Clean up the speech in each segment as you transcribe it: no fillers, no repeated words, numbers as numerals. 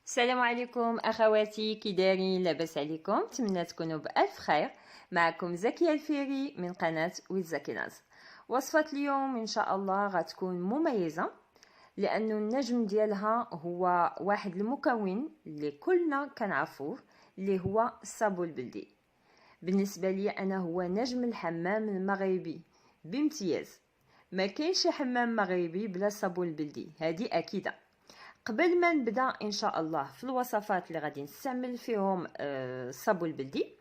السلام عليكم اخواتي، كي دايرين؟ لاباس عليكم؟ نتمنى تكونوا بالف خير. معكم زكيه الفيري من قناه ويزاكيناز. وصفه اليوم ان شاء الله غتكون مميزه لانه النجم ديالها هو واحد المكون اللي كلنا كنعرفوه، اللي هو الصابون البلدي. بالنسبه لي انا هو نجم الحمام المغربي بامتياز. ما كاينش حمام مغربي بلا صابون البلدي، هذه اكيده. قبل ما نبدا ان شاء الله في الوصفات اللي غادي نستعمل فيهم الصابون البلدي،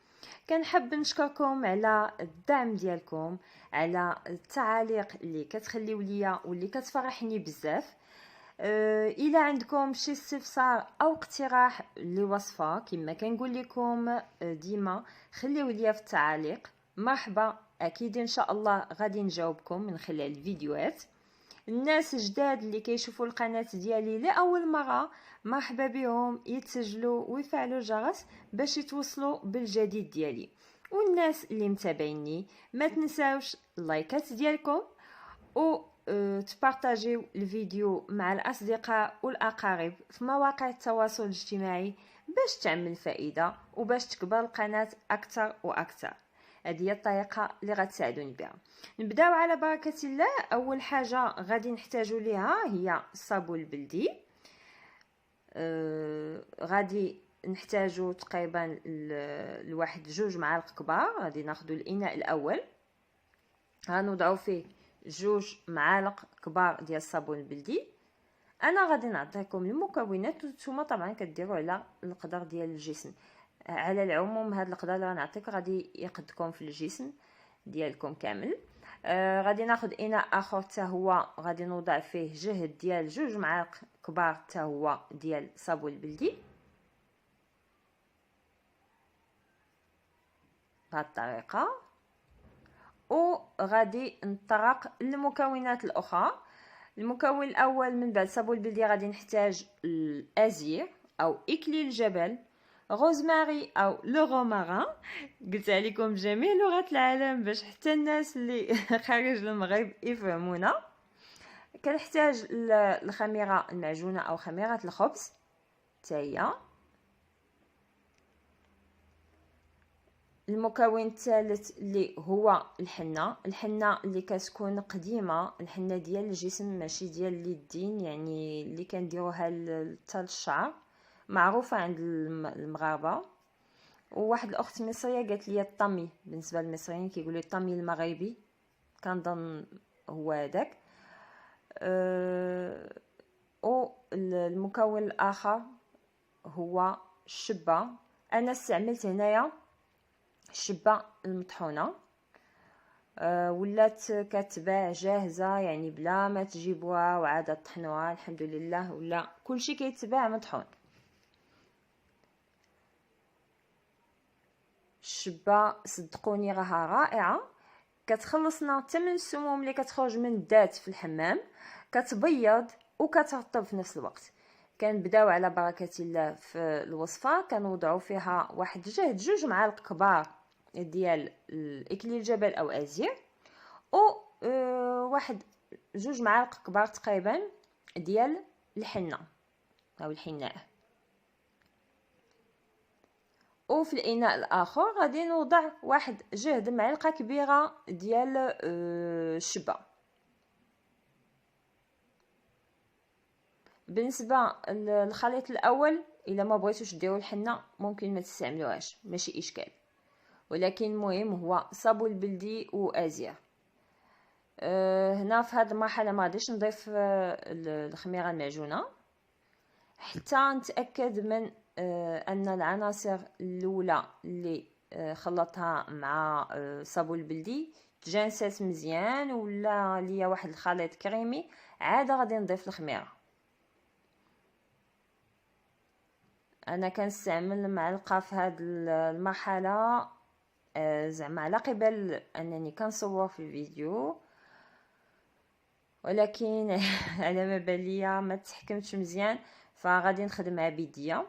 كنحب نشكركم على الدعم ديالكم، على التعاليق اللي كتخليو ليا واللي كتفرحني بزاف. الى عندكم شي استفسار او اقتراح لوصفه كما كنقول لكم ديما، خليو ليا في التعاليق. مرحبا، اكيد ان شاء الله غادي نجاوبكم من خلال الفيديوهات. الناس جداد اللي كيشوفوا القناه ديالي لاول مره، مرحبا بهم، يتسجلوا ويفعلوا الجرس باش يتوصلوا بالجديد ديالي. والناس اللي متابعيني ما تنساوش اللايكات ديالكم و تبارطاجيو الفيديو مع الاصدقاء والاقارب في مواقع التواصل الاجتماعي باش تعمل فائده وباش تكبر القناه اكثر واكثر. هذه هي الطريقه اللي غتساعدوني بها. نبداو على بركه الله. اول حاجه غادي نحتاجو ليها هي الصابون البلدي. غادي نحتاجو تقريبا لواحد 2 معالق كبار. غادي ناخذ الاناء الاول، غنوضعو فيه 2 معالق كبار ديال الصابون البلدي. انا غادي نعطيكم المكونات وانتم طبعا كديروا على القدر ديال الجسم. على العموم هاد القدر اللي غنعطيك غادي يقدكم في الجسم ديالكم كامل. غادي ناخذ اناء اخر حتى هو غادي نوضع فيه جهد ديال 2 معالق كبار حتى هو ديال الصابون البلدي بهذه الطريقه. وغادي نطرق المكونات الاخرى. المكون الاول من بعد الصابون البلدي غادي نحتاج الازير او اكليل الجبل، روزماري او لو روماران. قلت عليكم جميع لغات العالم باش حتى الناس اللي خارج المغرب يفهمونا. كنحتاج الخميره المعجونه او خميره الخبز حتى هي. المكون الثالث اللي هو الحنه اللي كتكون قديمه، الحنه ديال الجسم ماشي ديال اليدين، يعني اللي كنديروها حتى للشعر، معروفه عند المغاربه. وواحد الاخت مصريه قالت لي الطمي، بالنسبه للمصريين كيقولوا الطمي المغربي، كنظن هو هذاك. والمكون الاخر هو الشبه. انا استعملت هنايا الشبه المطحونه، ولات كتباع جاهزه، يعني بلا ما تجيبوها وعاد طحنوها، الحمد لله ولا كلشي كيتباع مطحون. الشبه صدقوني راها رائعه، كتخلصنا حتى من السموم اللي كتخرج من الذات في الحمام، كتبيض وكترطب في نفس الوقت. كنبداو على بركه الله في الوصفه. كنوضعوا فيها واحد جهد 2 معالق كبار ديال الاكليل الجبل او ازير، و واحد 2 معالق كبار تقريبا ديال الحنه او الحناء. وفي الاناء الاخر غادي نوضع واحد جهد معلقه كبيره ديال الشبه. بالنسبه للخليط الاول، الا ما بغيتوش ديروا الحنه ممكن ما تستعملوهاش، ماشي اشكال، ولكن المهم هو صابون البلدي وازير. هنا في هذه المرحله ما غاديش نضيف الخميره المعجونه حتى نتاكد من ان العناصر الاولى اللي خلطها مع صابون البلدي تجانست مزيان ولا ليا واحد الخليط كريمي. عاد غادي نضيف الخميره. انا كنستعمل معلقه في هذه المرحله، زعما على قبل انني كنصور في الفيديو، ولكن على ما باليا ما تحكمتش مزيان فغادي نخدمها بيديا.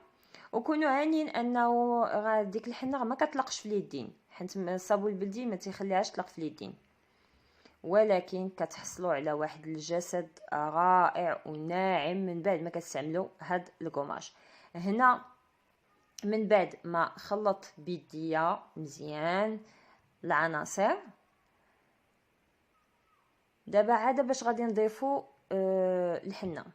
وكونوا عانين انه ديك الحنه ما كتطلقش في اليدين، حيت الصابون البلدي ما تيخليهاش تطلق في اليدين، ولكن كتحصلوا على واحد الجسد رائع وناعم من بعد ما كتستعملوا هاد الكوماج. هنا من بعد ما خلط بيديا مزيان العناصر، دابا عاد باش غادي نضيفو الحنه.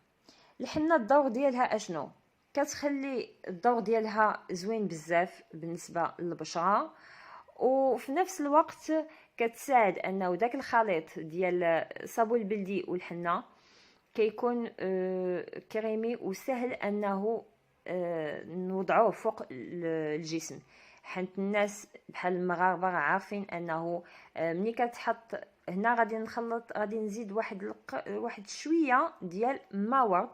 الحنه الدور ديالها اشنو؟ كتخلي الدور ديالها زوين بزاف بالنسبه للبشره، وفي نفس الوقت كتساعد انه داك الخليط ديال الصابون البلدي والحنه كيكون كريمي وسهل انه نوضعوه فوق الجسم. حيت الناس بحال المغاربه عارفين انه ملي كتحط هنا غادي نخلط، غادي نزيد واحد شويه ديال ماء ورد،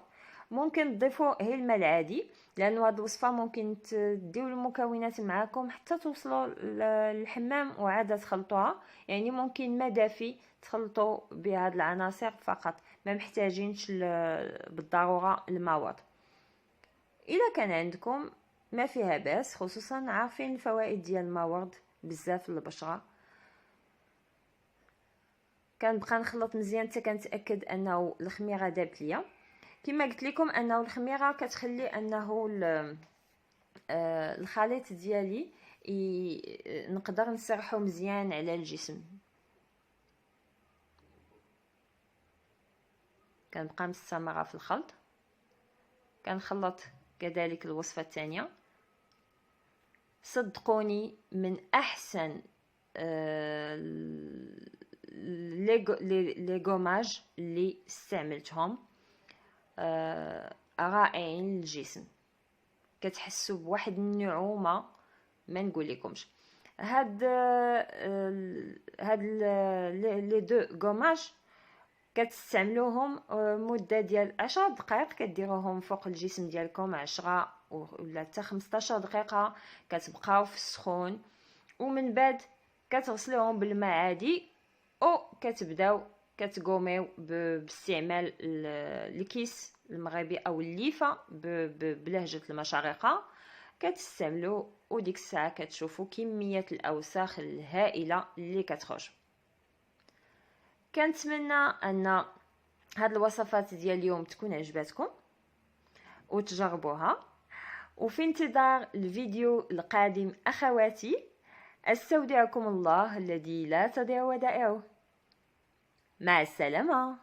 ممكن تضيفوا غير الماء العادي، لانه هاد الوصفه ممكن تديو المكونات معاكم حتى توصلوا للحمام وعاد تخلطوها. يعني ممكن ماء دافي تخلطوا بهاد العناصر فقط، ما محتاجينش بالضروره الماء ورد. الا كان عندكم ما فيها باس، خصوصا عارفين الفوائد ديال الماء ورد بزاف للبشره. كنبقى نخلط مزيان حتى كنتاكد انه الخميره دابت ليا. كما قلت لكم انه الخميره كتخلي انه الخليط ديالي نقدر نسرحو مزيان على الجسم. كنبقى مستمره في الخلط، كنخلط كذلك الوصفه الثانيه. صدقوني من احسن لي غوماج اللي استعملتهم، رائعين للجسم، كتحسوا بواحد النعومه ما نقول لكمش. هاد لي دو غوماج كتستعملوهم مده ديال 10 دقائق، كديروهم فوق الجسم ديالكم 10 ولا حتى 15 دقيقه، كتبقاو في السخون، ومن بعد كتغسلوهم بالماء عادي، او كتبداو كتقوميو باستعمال الكيس المغربي او الليفه بلهجه المشارقه، كتستعملوا وديك الساعه كتشوفوا كميه الاوساخ الهائله اللي كتخرج. كنتمنى ان هاد الوصفات ديال اليوم تكون عجباتكم وتجربوها، وفي انتظار الفيديو القادم اخواتي. استودعكم الله الذي لا تضيع ودائعه. مع السلامه.